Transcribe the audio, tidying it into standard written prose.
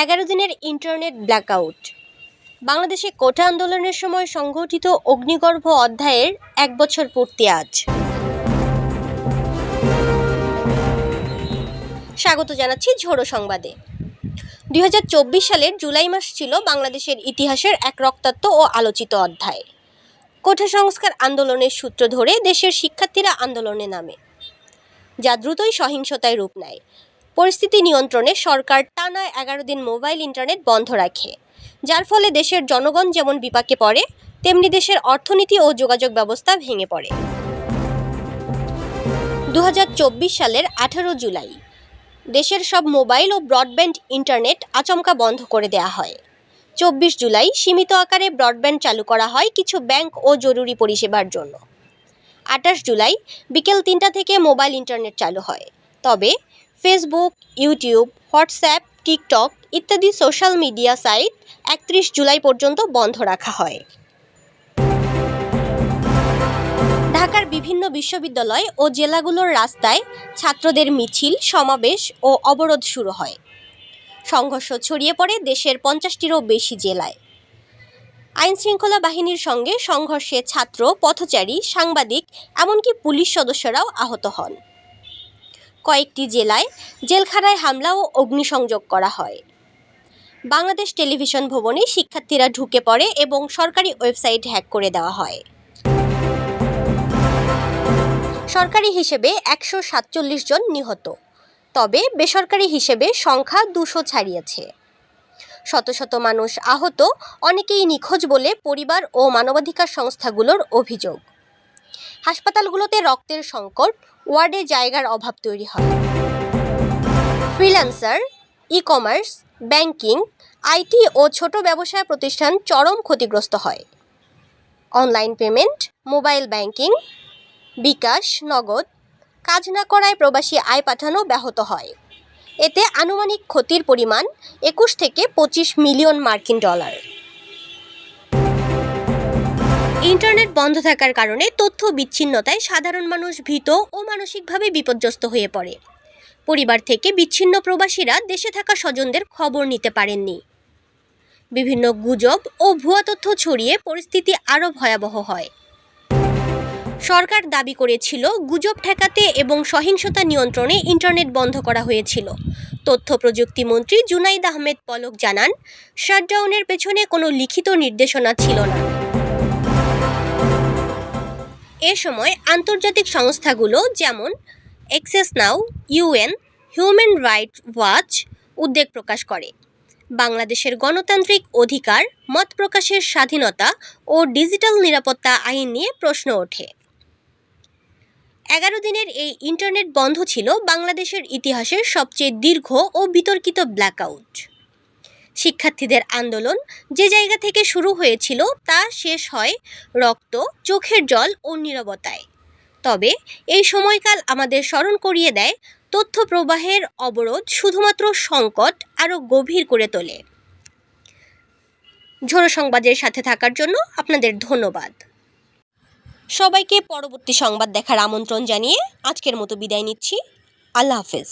11 দিনের internet blackout. বাংলাদেশে কোটা আন্দোলনের সময় সংঘটিত অগ্নিগর্ভ অধ্যায়ের 1 বছর পূর্তি আজ। স্বাগত জানাচ্ছি ঝোড়ো সংবাদে। 2024 সালের জুলাই মাস ছিল বাংলাদেশের ইতিহাসের এক রক্তাক্ত ও আলোচিত অধ্যায়। কোটা সংস্কার আন্দোলনের সূত্র ধরে দেশের শিক্ষার্থীরা আন্দোলনে নামে, যা দ্রুতই সহিংসতায় রূপ নেয়। পরিস্থিতি নিয়ন্ত্রণে সরকার টানা 11 দিন মোবাইল ইন্টারনেট বন্ধ রাখে, যার ফলে দেশের জনগণ যেমন বিপাকে পড়ে, তেমনি দেশের অর্থনীতি ও যোগাযোগ ব্যবস্থা ভেঙে পড়ে। 2024 সালের 18 জুলাই দেশের সব মোবাইল ও ব্রডব্যান্ড ইন্টারনেট আচমকা বন্ধ করে দেওয়া হয়। 24 জুলাই সীমিত আকারে ব্রডব্যান্ড চালু করা হয় কিছু ব্যাংক ও জরুরি পরিষেবার জন্য। 28 জুলাই বিকেল 3টা থেকে মোবাইল ইন্টারনেট চালু হয়, তবে ফেসবুক, ইউটিউব, হোয়াটসঅ্যাপ, টিকটক ইত্যাদি সোশ্যাল মিডিয়া সাইট 31 জুলাই পর্যন্ত বন্ধ রাখা হয়। ঢাকার বিভিন্ন বিশ্ববিদ্যালয় ও জেলাগুলোর রাস্তায় ছাত্রদের মিছিল, সমাবেশ ও অবরোধ শুরু হয়। সংঘর্ষ ছড়িয়ে পড়ে দেশের 50টিরও বেশি জেলায়। আইনশৃঙ্খলা বাহিনীর সঙ্গে সংঘর্ষে ছাত্র, পথচারী, সাংবাদিক এমনকি পুলিশ সদস্যরাও আহত হন। কয়েকটি জেলায় জেলখানায় হামলা ও অগ্নিসংযোগ করা হয়। বাংলাদেশ টেলিভিশন ভবনে শিক্ষার্থীরা ঢুকে পড়ে এবং সরকারি ওয়েবসাইট হ্যাক করে দেওয়া হয়। সরকারি হিসেবে 147 জন নিহত, তবে বেসরকারি হিসেবে সংখ্যা 200 ছাড়িয়েছে। শত শত মানুষ আহত, অনেকেই নিখোঁজ বলে পরিবার ও মানবাধিকার সংস্থাগুলোর অভিযোগ। হাসপাতালগুলোতে রক্তের সংকট, ওয়ার্ডে জায়গার অভাব তৈরি হয়। ফ্রিল্যান্সার, ই-কমার্স, ব্যাংকিং, আইটি ও ছোট ব্যবসায় প্রতিষ্ঠান চরম ক্ষতিগ্রস্ত হয়। অনলাইন পেমেন্ট, মোবাইল ব্যাংকিং, বিকাশ, নগদ কাজ না করায় প্রবাসী আয় পাঠানো ব্যাহত হয়। এতে আনুমানিক ক্ষতির পরিমাণ 21 থেকে 25 মিলিয়ন মার্কিন ডলার। ইন্টারনেট বন্ধ থাকার কারণে তথ্য বিচ্ছিন্নতায় সাধারণ মানুষ ভীত ও মানসিকভাবে বিপর্যস্ত হয়ে পড়ে। পরিবার থেকে বিচ্ছিন্ন প্রবাসীরা দেশে থাকা স্বজনদের খবর নিতে পারেননি। বিভিন্ন গুজব ও ভুয়া তথ্য ছড়িয়ে পরিস্থিতি আরও ভয়াবহ হয়। সরকার দাবি করেছিল গুজব ঠেকাতে এবং সহিংসতা নিয়ন্ত্রণে ইন্টারনেট বন্ধ করা হয়েছিল। তথ্য প্রযুক্তি মন্ত্রী জুনাইদ আহমেদ পলক জানান, শাটডাউনের পেছনে কোনো লিখিত নির্দেশনা ছিল না। এ সময় আন্তর্জাতিক সংস্থাগুলো যেমন অ্যাক্সেস নাও, ইউএন, হিউম্যান রাইটস ওয়াচ উদ্বেগ প্রকাশ করে। বাংলাদেশের গণতান্ত্রিক অধিকার, মত প্রকাশের স্বাধীনতা ও ডিজিটাল নিরাপত্তা আইন নিয়ে প্রশ্ন ওঠে। 11 দিনের এই ইন্টারনেট বন্ধ ছিল বাংলাদেশের ইতিহাসের সবচেয়ে দীর্ঘ ও বিতর্কিত ব্ল্যাকআউট। শিক্ষার্থীদের আন্দোলন যে জায়গা থেকে শুরু হয়েছিল তা শেষ হয় রক্ত, চোখের জল ও নীরবতায়। তবে এই সময়কাল আমাদের স্মরণ করিয়ে দেয়, তথ্য প্রবাহের অবরোধ শুধুমাত্র সংকট আরও গভীর করে তোলে। ঝোড়ো সংবাদের সাথে থাকার জন্য আপনাদের ধন্যবাদ। সবাইকে পরবর্তী সংবাদ দেখার আমন্ত্রণ জানিয়ে আজকের মতো বিদায় নিচ্ছি। আল্লাহ হাফেজ।